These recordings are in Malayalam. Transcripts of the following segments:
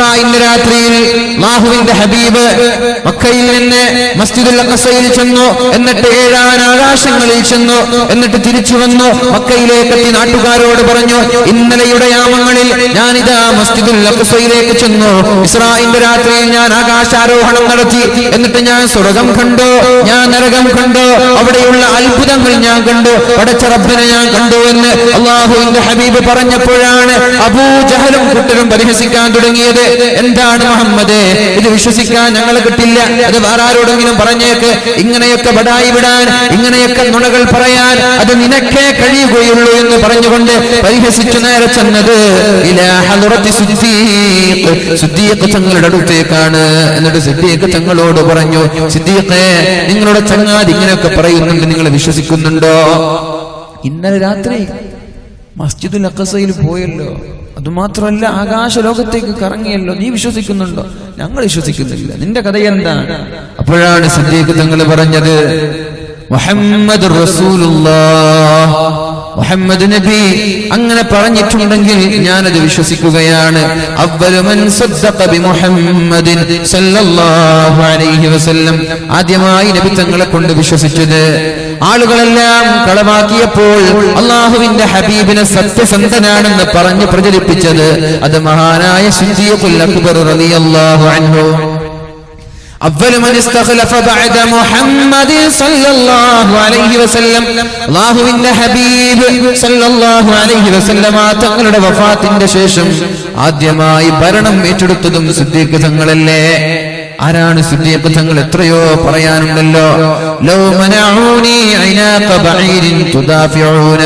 ഇസ്രായിന്റെ രാത്രിയിൽ അല്ലാഹുവിന്റെ ഹബീബ് മക്കയിൽ നിന്ന് മസ്ജിദുൽ അഖ്സയിൽ ചെന്നു, എന്നിട്ട് 7 ആകാശങ്ങളിൽ ചെന്നു, എന്നിട്ട് തിരിച്ചു വന്നു മക്കയിലേക്ക് എത്തി നാട്ടുകാരോട് പറഞ്ഞു, ഇന്നലെയുടെ യാമങ്ങളിൽ ഞാനിതാ മസ്ജിദുൽ അഖ്സയിലേക്ക് ചെന്നു, ഇസ്രായിന്റെ രാത്രിയിൽ ഞാൻ ആകാശാരോഹണം നടത്തി, എന്നിട്ട് ഞാൻ സ്വർഗം കണ്ടു, ഞാൻ നരകം കണ്ടു, അവിടെയുള്ള അത്ഭുതങ്ങൾ ഞാൻ കണ്ടു, പടച്ച റബ്ബിനെ ഞാൻ കണ്ടു എന്ന് അല്ലാഹുവിന്റെ ഹബീബ് പറഞ്ഞപ്പോഴാണ് അബൂ ജഹലും കൂട്ടരും പരിഹസിക്കാൻ തുടങ്ങിയത്. എന്താണ് മുഹമ്മദേ, ഇത് വിശ്വസിക്കാൻ ഞങ്ങളെ കിട്ടില്ല, അത് വേറെ ആരോടെങ്കിലും പറഞ്ഞേക്ക്, ഇങ്ങനെയൊക്കെ ബടായി വിടാൻ, ഇങ്ങനെയൊക്കെ നുണകൾ പറയാൻ അത് നിനക്കേ കഴിയുകയുള്ളൂ എന്ന് പറഞ്ഞുകൊണ്ട് പരിഹസിച്ചു നേരെ ചെന്നത് ഇലാ ഹളറത്തി സിദ്ദീഖ് തങ്ങളുടെ അടുത്തേക്കാണ്. എന്നിട്ട് സിദ്ദീഖ് തങ്ങളോട് പറഞ്ഞു, സിദ്ദീഖേ, നിങ്ങളുടെ ചങ്ങാതി ഇങ്ങനെയൊക്കെ പറയുന്നുണ്ട്, നിങ്ങൾ വിശ്വസിക്കുന്നുണ്ടോ? ഇന്നലെ രാത്രി മസ്ജിദുൽ അഖ്സയിൽ പോയല്ലോ, അതുമാത്രമല്ല ആകാശ ലോകത്തേക്ക് കറങ്ങിയല്ലോ, നീ വിശ്വസിക്കുന്നുണ്ടോ? ഞങ്ങൾ വിശ്വസിക്കുന്നില്ല, നിന്റെ കഥ എന്താണ്? അപ്പോഴാണ് സിദ്ദീഖ് തങ്ങൾ പറഞ്ഞത്, മുഹമ്മദ് റസൂലുള്ളാഹ്, മുഹമ്മദ് നബി അങ്ങനെ പറഞ്ഞിട്ടുണ്ടെങ്കിൽ ഞാനത് വിശ്വസിക്കുകയാണ്. അവ്വലു മൻ സദ്ദഖ ബി മുഹമ്മദിൻ സല്ലല്ലാഹു അലൈഹി വസല്ലം, ആദ്യമായി നബി തങ്ങളെ കൊണ്ട് വിശ്വസിച്ചത്. ആളുകളെല്ലാം കളവാക്കിയപ്പോൾ അല്ലാഹുവിന്റെ ഹബീബിനെ സത്യസന്ധനാണെന്ന് പറഞ്ഞ് പ്രചരിപ്പിച്ചത് അത് മഹാനായ സിദ്ദീഖുൽ അക്ബർ റളിയല്ലാഹു അൻഹു. أول من استخلف بعد محمد صلى الله عليه وسلم അല്ലാഹുവിന്റെ ഹബീബ് സല്ലല്ലാഹു അലൈഹി വസല്ലമ തങ്ങളുടെ വഫാത്തിന്റെ ശേഷം ആദ്യമായി ഭരണം ഏറ്റെടുത്തതും സിദ്ദീഖ് തങ്ങളല്ലേ? ആരാണ് സിദ്ദീഖ് തങ്ങൾ? എത്രയോ പറയാനുണ്ടല്ലോ. ലൗ മനഊനി ഇനാഖ ബഈരിൻ തുദാഫിഊന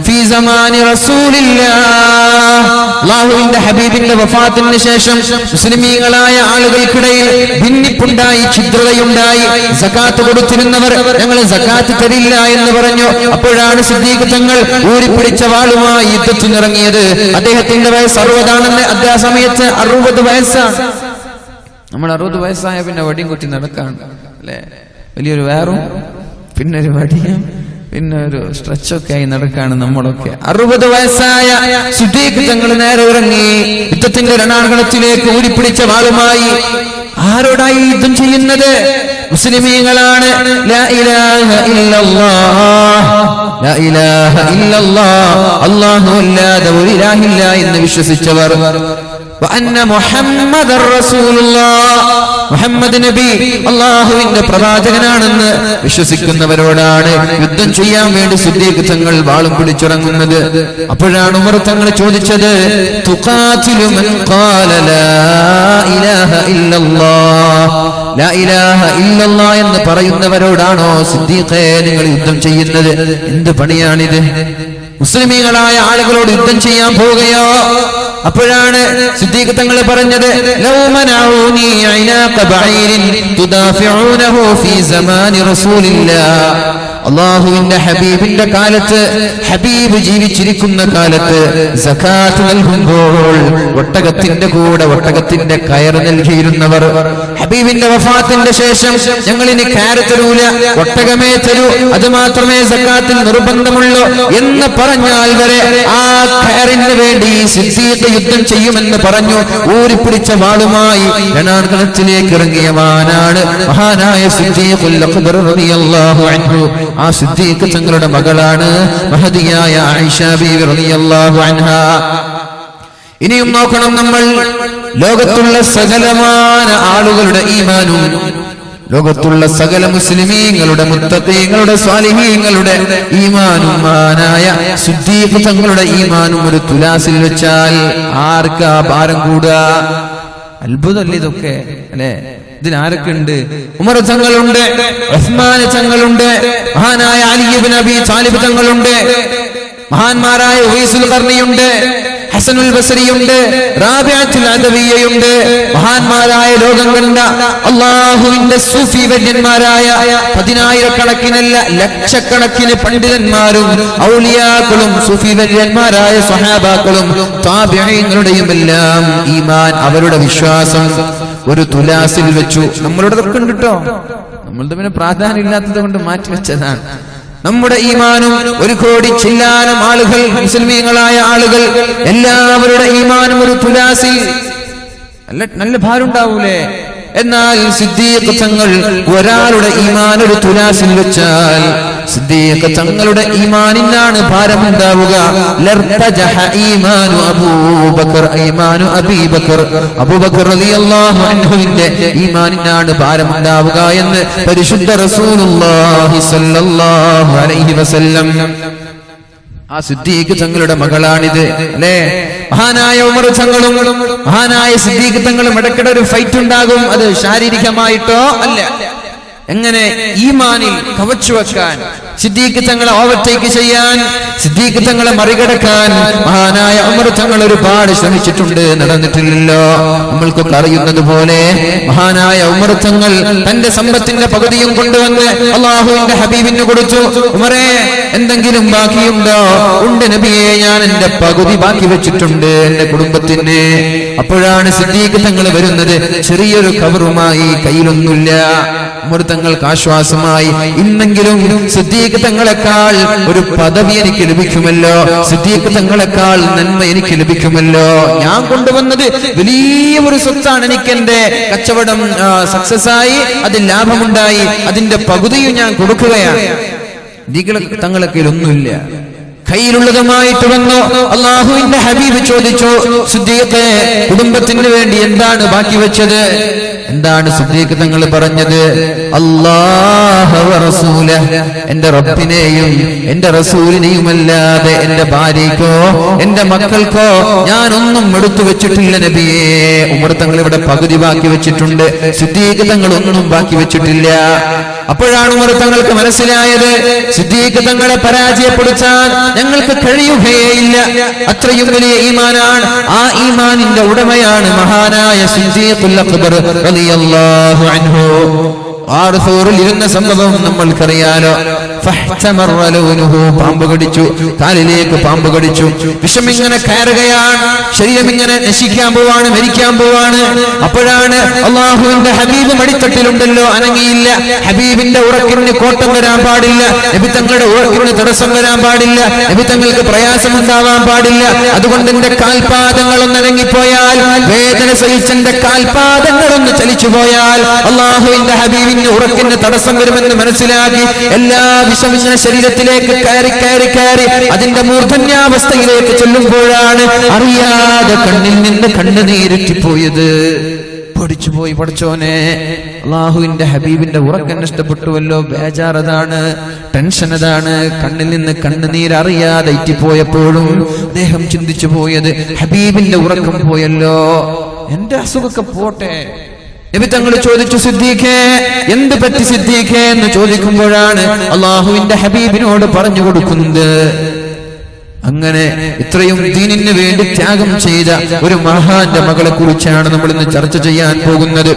ഫീ സമാനി റസൂലില്ലാഹ്, അല്ലാഹുവിന്റെ ഹബീബിന്റെ വഫാത്തിന് ശേഷം മുസ്ലിമീങ്ങളായ ആളുകൾക്കിടയിൽ ഭിന്നിപ്പുണ്ടായി, ഛിദ്രതയുണ്ടായി. സകാത്ത് കൊടുത്തിരുന്നവർ ഞങ്ങൾ സകാത്ത് തരില്ല എന്ന് പറഞ്ഞു. അപ്പോഴാണ് സിദ്ദീഖ് തങ്ങൾ ഊരിപ്പിടിച്ച വാളുമായി യുദ്ധത്തിനിറങ്ങിയത്. അദ്ദേഹത്തിന്റെ വയസ്സ് 60 അതേ സമയത്ത് 60 വയസ്സാണ്. നമ്മൾ 60 വയസ്സായ പിന്നെ വടിയും കുത്തി നടക്കാണ് അല്ലെ? വലിയൊരു വേറും പിന്നെ ഒരു വടിയും പിന്നെ ഒരു സ്ട്രെച്ചൊക്കെ ആയി നടക്കാണ് നമ്മളൊക്കെ. 60 വയസ്സായ സിദ്ദീഖ് തങ്ങൾ നേരെ ഇറങ്ങി യുദ്ധത്തിന്റെ രണാങ്കണത്തിലേക്ക് ഊരിപ്പിടിച്ച വാളുമായി. ആരോടായി യുദ്ധം ചെയ്യുന്നത്? മുസ്ലിമീങ്ങളാണ്. ലാ ഇലാഹ ഇല്ലല്ലാഹ്, ലാ ഇലാഹ ഇല്ലല്ലാഹ്, അല്ലാഹു അല്ലാതെ ഒരു ഇലാഹില്ല എന്ന് വിശ്വസിച്ചവർ. വഅന്ന മുഹമ്മദർ റസൂലുള്ളാഹ്, മുഹമ്മദ് നബി അല്ലാഹുവിന്റെ പ്രവാചകനാണെന്ന് വിശ്വസിക്കുന്നവരോടാണ് യുദ്ധം ചെയ്യാൻ വേണ്ടി സിദ്ദീഖ് തങ്ങൾ വാളും പിടിച്ചിറങ്ങുന്നത്. അപ്പോഴാണ് ഉമർ തങ്ങൾ ചോദിച്ചത്, തുഖാതിലു മൻ ഖാല ലാ ഇലാഹ ഇല്ലല്ലാഹ്, ലാ ഇലാഹ ഇല്ലല്ലാഹ് എന്ന് പറയുന്നവരോടാണോ സിദ്ദീഖേ നിങ്ങൾ യുദ്ധം ചെയ്യുന്നത്? എന്ത് പണിയാണിത്? മുസ്ലിമീങ്ങളായ ആളുകളോട് യുദ്ധം ചെയ്യാൻ പോവുകയോ? അപ്പോഴാണ് സിദ്ദീഖ് തങ്ങൾ പറഞ്ഞത്, ലൗ മനഊനി ഇനാഖ ബഈരിൻ തുദാഫിഊനഹു ഫീ സമാനി റസൂലില്ലാഹ്, അല്ലാഹുവിന്റെ ഹബീബിന്റെ കാലത്ത്, ഹബീബ് ജീവിച്ചിരിക്കുന്ന കാലത്ത് സകാത്ത് നൽകുമ്പോൾ ഒട്ടകത്തിന്റെ കൂടെ ഒട്ടകത്തിന്റെ കയർ നൽകിയിരുന്നവർ, ഹബീബിന്റെ വഫാത്തിന്റെ ശേഷം ഞങ്ങൾ ഇനി കയർ തരൂല, ഒട്ടകമേ തരൂ, അത് മാത്രമേ സകാത്തിൽ നിർബന്ധമുള്ളൂ എന്ന് പറഞ്ഞാൽ വരെ ആ കയറിന് വേണ്ടി സിദ്ദീഖ് യുദ്ധം ചെയ്യുമെന്ന് പറഞ്ഞു ഊരിപ്പിടിച്ച വാളുമായി രണാങ്കണത്തിലേക്ക് ഇറങ്ങിയവാനാണ് മഹാനായ സിദ്ദീഖുൽ അക്ബർ റളിയല്ലാഹു അൻഹു. ആ സിദ്ദീഖ് തങ്ങളുടെ മകളാണ് മഹദിയായ ആയിഷ ബീവി റളിയല്ലാഹു അൻഹാ. ഇനിയും നോക്കണം നമ്മൾ, ലോകത്തുള്ള സകലമായ ആളുകളുടെ ഈമാനും, ലോകത്തുള്ള സകല മുസ്ലിമീങ്ങളുടെ മുത്തഖീങ്ങളുടെ സ്വാലിഹീങ്ങളുടെ ഈമാനും മഹാനായ സിദ്ദീഖ് തങ്ങളുടെ ഈമാനും ഒരു തുലാസിൽ വെച്ചാൽ ആർക്കാ ഭാരം കൂടുക? അത്ഭുതമല്ലേ ഇതൊക്കെ അല്ലെ? ഇതിനാരൊക്കെ ഉണ്ട്? ഉമർ തങ്ങളുണ്ട്, ഉസ്മാൻ തങ്ങളുണ്ട്, മഹാനായ അലി ഇബ്നു അബീ ത്വാലിബ് തങ്ങളുണ്ട്, മഹാന്മാരായ ഉവൈസുൽ ഖർണിയുണ്ട്, ഹസനുൽ ബസരിയുണ്ട്, റാബിഅത്തുൽ അദവിയ്യയുണ്ട്, മഹാന്മാരായ ലോകം കണ്ട അല്ലാഹുവിന്റെ സൂഫി വര്യന്മാരായ 10,000-കണക്കിനല്ല ലക്ഷക്കണക്കിന് പണ്ഡിതന്മാരും ഔലിയാക്കളും സൂഫി വര്യന്മാരായ സ്വഹാബാക്കളും താബിഈങ്ങളുടെയും എല്ലാം ഈമാൻ, അവരുടെ വിശ്വാസം ഒരു തുലാസിൽ വെച്ചു. നമ്മളുടെ തൊക്കെ ഉണ്ട് കേട്ടോ, നമ്മളുടെ പിന്നെ പ്രാധാന്യം ഇല്ലാത്തത് കൊണ്ട് മാറ്റിവെച്ചതാണ്. നമ്മുടെ ഈമാനും 1 കോടി ചില്ലാനം ആളുകൾ, മുസ്ലിമീങ്ങളായ ആളുകൾ, എല്ലാവരുടെ ഈമാനും ഒരു തുലാസിൽ നല്ല ഭാരം ഉണ്ടാവൂലേ? എന്നാൽ സിദ്ദീഖ് തങ്ങൾ ഒരാളുടെ ഈമാൻ ഒരു തുലാസിൽ വെച്ചാൽ സിദ്ദീഖ് തങ്ങളുടെ ഈമാനിനാണ് ഭാരമുണ്ടാവുക. ലർതജഹ ഈമാനു അബൂബക്കർ ഈമാനു അബീബക്കർ അബൂബക്കർ റളിയല്ലാഹു അൻഹുവിന്റെ ഈമാനിനാണ് ഭാരമുണ്ടാവുക എന്ന് പരിശുദ്ധ റസൂലുള്ളാഹി സ്വല്ലല്ലാഹു അലൈഹി വസല്ലം. ആ സിദ്ദീഖ് തങ്ങളുടെ മകളാണിത് അല്ലേ? മഹാനായ ഉമർ തങ്ങളും മഹാനായ സിദ്ദീഖ് തങ്ങളും ഇടയ്ക്കിടെ ഒരു ഫൈറ്റ് ഉണ്ടാകും. അത് ശാരീരികമായിട്ടോ അല്ല, എങ്ങനെ ഈമാനിൽ കവച്ചു വെക്കാൻ, സിദ്ദീഖ് തങ്ങളെ ഓവർടേക്ക് ചെയ്യാൻ, സിദ്ദീഖ് തങ്ങളെ മറികടക്കാൻ മഹാനായ ഉമർ തങ്ങൾ ഒരുപാട് ശ്രമിച്ചിട്ടുണ്ട്, നടന്നിട്ടില്ലല്ലോ. നമ്മൾക്കൊക്കെ അറിയുന്നത് പോലെ മഹാനായ ഉമർ തങ്ങൾ തന്റെ സമ്പത്തിന്റെ പകുതിയും കൊണ്ടുവന്ന് അള്ളാഹുവിന്റെ ഹബീബിന് കൊടുത്തു. ഉമറേ, എന്തെങ്കിലും ബാക്കിയുണ്ടോ? ഉണ്ട് നബിയെ, ഞാൻ എന്റെ പകുതി ബാക്കി വെച്ചിട്ടുണ്ട് എന്റെ കുടുംബത്തിന്. അപ്പോഴാണ് സിദ്ദീഖ് തങ്ങൾ വരുന്നത്, ചെറിയൊരു കവറുമായി, കയ്യിലൊന്നുമില്ല. ഉമർ തങ്ങൾക്ക് ആശ്വാസമായി, ഇന്നെങ്കിലും സിദ്ദീഖ് തങ്ങളെക്കാൾ ഒരു പദവി എനിക്ക് ലഭിക്കുമല്ലോ, സിദ്ദീഖ് തങ്ങളെക്കാൾ നന്മ എനിക്ക് ലഭിക്കുമല്ലോ. ഞാൻ കൊണ്ടുവന്നത് വലിയ ഒരു സ്വത്താണ്, എനിക്ക് എന്റെ കച്ചവടം സക്സസ് ആയി, അതിൽ ലാഭമുണ്ടായി, അതിന്റെ പകുതിയും ഞാൻ കൊടുക്കുകയാണ്. തങ്ങളെ കയ്യിലൊന്നുമില്ല, കയ്യിലുള്ളതുമായിട്ട് വന്നു. അള്ളാഹുവിന്റെ ഹബീബ് ചോദിച്ചു, സിദ്ദീഖേ, കുടുംബത്തിന് വേണ്ടി എന്താണ് ബാക്കി വെച്ചത്? എന്താണ് സിദ്ദീഖ് തങ്ങൾ പറഞ്ഞത്? അല്ലാഹു വ റസൂലഹു, എന്റെ റബ്ബിനെയും എന്റെ റസൂലിനെയുമല്ലാതെ എന്റെ ഭാര്യയ്ക്കോ എന്റെ മക്കൾക്കോ ഞാനൊന്നും എടുത്തു വെച്ചിട്ടില്ല നബിയേ. ഉമർ തങ്ങൾ ഇവിടെ പകുതി ബാക്കി വെച്ചിട്ടുണ്ട്, സിദ്ദീഖ് തങ്ങൾ ഒന്നും ബാക്കി വെച്ചിട്ടില്ല. അപ്പോഴാണ് ഉമർ തങ്ങൾക്ക് മനസ്സിലായത്, സിദ്ദീഖ് തങ്ങളെ പരാജയപ്പെടുത്താൻ ഞങ്ങൾക്ക് കഴിയുകയില്ല, അത്രയും വലിയ ഈമാനാണ്. ആ ഈമാനിന്റെ ഉടമയാണ് മഹാനായ സിദ്ദീഖുൽ അക്ബർ റളിയല്ലാഹു അൻഹു. ആർസൂറിൽ ഇരുന്ന സംഭവം നമ്മൾക്കറിയാലോ. പാമ്പ് കടിച്ചു, കാലിലേക്ക് പാമ്പ് കടിച്ചു, വിഷം ഇങ്ങനെ കയറുകയാണ്, ശരീരം ഇങ്ങനെ നശിക്കാൻ പോവാണ്, മരിക്കാൻ പോവാണ്. അപ്പോഴാണ് അള്ളാഹുവിന്റെ ഹബീബ് മടിത്തട്ടിലുണ്ടല്ലോ, അനങ്ങിയില്ല. ഹബീബിന്റെ ഉറക്കിന് കോട്ടം വരാൻ പാടില്ല, നബി തങ്ങളുടെ ഉറക്കിന് തടസ്സം വരാൻ പാടില്ല, നബി തങ്ങൾക്ക് പ്രയാസമുണ്ടാവാൻ പാടില്ല. അതുകൊണ്ട് എന്റെ കാൽപാദങ്ങളൊന്ന് അനങ്ങിപ്പോയാൽ, വേദന സഹിച്ചെന്റെ കാൽപാദങ്ങളൊന്ന് ചലിച്ചു പോയാൽ അള്ളാഹുവിന്റെ ഹബീബ് ഉറക്കിന് തടസ്സം വരുമെന്ന് മനസ്സിലാക്കി എല്ലാ വിഷം ഇങ്ങനെ ശരീരത്തിലേക്ക് കയറി കയറി കയറി അതിന്റെ മൂർധന്യാവസ്ഥയിലേക്ക് ചെല്ലുമ്പോഴാണ് അറിയാതെ കണ്ണിൽ നിന്ന് കണ്ണുനീരിറ്റിപ്പോയത്. പഠിച്ചുപോയി, പഠിച്ചോനെ, അള്ളാഹുവിന്റെ ഹബീബിന്റെ ഉറക്കം നഷ്ടപ്പെട്ടുവല്ലോ, ബേജാറതാണ്, ടെൻഷൻ അതാണ്. കണ്ണിൽ നിന്ന് കണ്ണുനീരറിയാതെ ഇറ്റിപ്പോയപ്പോഴും അദ്ദേഹം ചിന്തിച്ചു പോയത്, ഹബീബിന്റെ ഉറക്കം പോയല്ലോ, എന്റെ അസുഖമൊക്കെ പോട്ടെ. നബി തങ്ങൾ ചോദിച്ചു, സിദ്ദീഖേ, എന്ത് പറ്റി സിദ്ദീഖേ എന്ന് ചോദിക്കുമ്പോഴാണ് അള്ളാഹുവിന്റെ ഹബീബിനോട് പറഞ്ഞു കൊടുക്കുന്നത്. അങ്ങനെ ഇത്രയും ദീനിന് വേണ്ടി ത്യാഗം ചെയ്ത ഒരു മഹാന്റെ മകളെ കുറിച്ചാണ് നമ്മൾ ഇന്ന് ചർച്ച ചെയ്യാൻ പോകുന്നത്.